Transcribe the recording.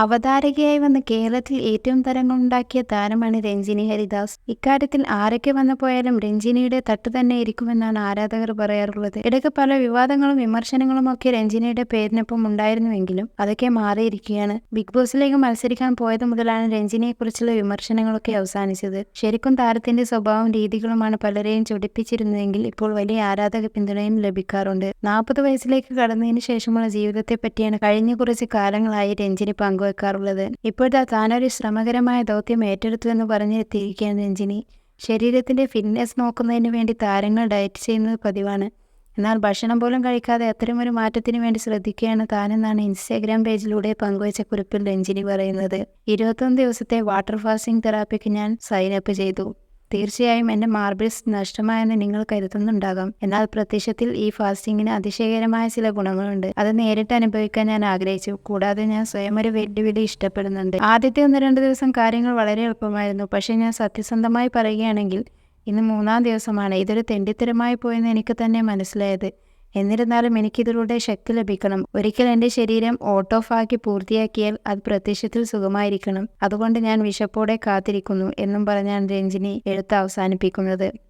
അവതാരകയായി വന്ന് കേരളത്തിൽ ഏറ്റവും തരംഗമുണ്ടാക്കിയ താരമാണ് രഞ്ജിനി ഹരിദാസ്. ഇക്കാര്യത്തിൽ ആരൊക്കെ വന്നു പോയാലും രഞ്ജിനിയുടെ തട്ട് തന്നെ ഇരിക്കുമെന്നാണ് ആരാധകർ പറയാറുള്ളത്. ഇടയ്ക്ക് പല വിവാദങ്ങളും വിമർശനങ്ങളും ഒക്കെ രഞ്ജിനിയുടെ പേരിനൊപ്പം ഉണ്ടായിരുന്നുവെങ്കിലും അതൊക്കെ മാറിയിരിക്കുകയാണ്. ബിഗ് ബോസിലേക്ക് മത്സരിക്കാൻ പോയത് മുതലാണ് രഞ്ജിനിയെക്കുറിച്ചുള്ള വിമർശനങ്ങളൊക്കെ അവസാനിച്ചത്. ശരിക്കും താരത്തിന്റെ സ്വഭാവവും രീതികളുമാണ് പലരെയും ചൊടിപ്പിച്ചിരുന്നതെങ്കിൽ ഇപ്പോൾ വലിയ ആരാധക പിന്തുണയും ലഭിക്കാറുണ്ട്. 40 വയസ്സിലേക്ക് കടന്നതിന് ശേഷമുള്ള ജീവിതത്തെ പറ്റിയാണ് കഴിഞ്ഞ കുറച്ച് കാലങ്ങളായി രഞ്ജിനി പങ്കുവെക്കാറുള്ളത്. ഇപ്പോഴത്തെ താനൊരു ശ്രമകരമായ ദൗത്യം ഏറ്റെടുത്തുവെന്ന് പറഞ്ഞെത്തിയിരിക്കുകയാണ് രഞ്ജിനി. ശരീരത്തിന്റെ ഫിറ്റ്നസ് നോക്കുന്നതിന് വേണ്ടി താരങ്ങൾ ഡയറ്റ് ചെയ്യുന്നത് പതിവാണ്. എന്നാൽ ഭക്ഷണം പോലും കഴിക്കാതെ അത്തരമൊരു മാറ്റത്തിന് വേണ്ടി ശ്രദ്ധിക്കുകയാണ് താനെന്നാണ് ഇൻസ്റ്റാഗ്രാം പേജിലൂടെ പങ്കുവച്ച കുറിപ്പിൽ രഞ്ജിനി പറയുന്നത്. 21 ദിവസത്തെ വാട്ടർ ഫാസ്റ്റിംഗ് തെറാപ്പിക്ക് ഞാൻ സൈൻ അപ്പ് ചെയ്തു. തീർച്ചയായും എൻ്റെ മാർബിൾസ് നഷ്ടമായെന്ന് നിങ്ങൾ കരുതുന്നുണ്ടാകാം. എന്നാൽ പ്രത്യക്ഷത്തിൽ ഈ ഫാസ്റ്റിങ്ങിന് അതിശയകരമായ ചില ഗുണങ്ങളുണ്ട്. അത് നേരിട്ട് അനുഭവിക്കാൻ ഞാൻ ആഗ്രഹിച്ചു. കൂടാതെ ഞാൻ സ്വയം ഒരു വെല്ലുവിളി ഇഷ്ടപ്പെടുന്നുണ്ട്. ആദ്യത്തെ 1-2 ദിവസം കാര്യങ്ങൾ വളരെ എളുപ്പമായിരുന്നു. പക്ഷേ ഞാൻ സത്യസന്ധമായി പറയുകയാണെങ്കിൽ ഇന്ന് 3-ാം ദിവസമാണ് ഇതൊരു തെണ്ടിത്തരമായി പോയെന്ന് എനിക്ക് തന്നെ മനസ്സിലായത്. എന്നിരുന്നാലും എനിക്കിതിലൂടെ ശക്തി ലഭിക്കണം. ഒരിക്കൽ എൻ്റെ ശരീരം ഓഫ് ആക്കി പൂർത്തിയാക്കിയാൽ അത് പ്രത്യക്ഷത്തിൽ സുഖമായിരിക്കണം. അതുകൊണ്ട് ഞാൻ വിശപ്പോടെ കാത്തിരിക്കുന്നു എന്നും പറഞ്ഞാണ് രഞ്ജിനി എഴുത്ത് അവസാനിപ്പിക്കുന്നത്.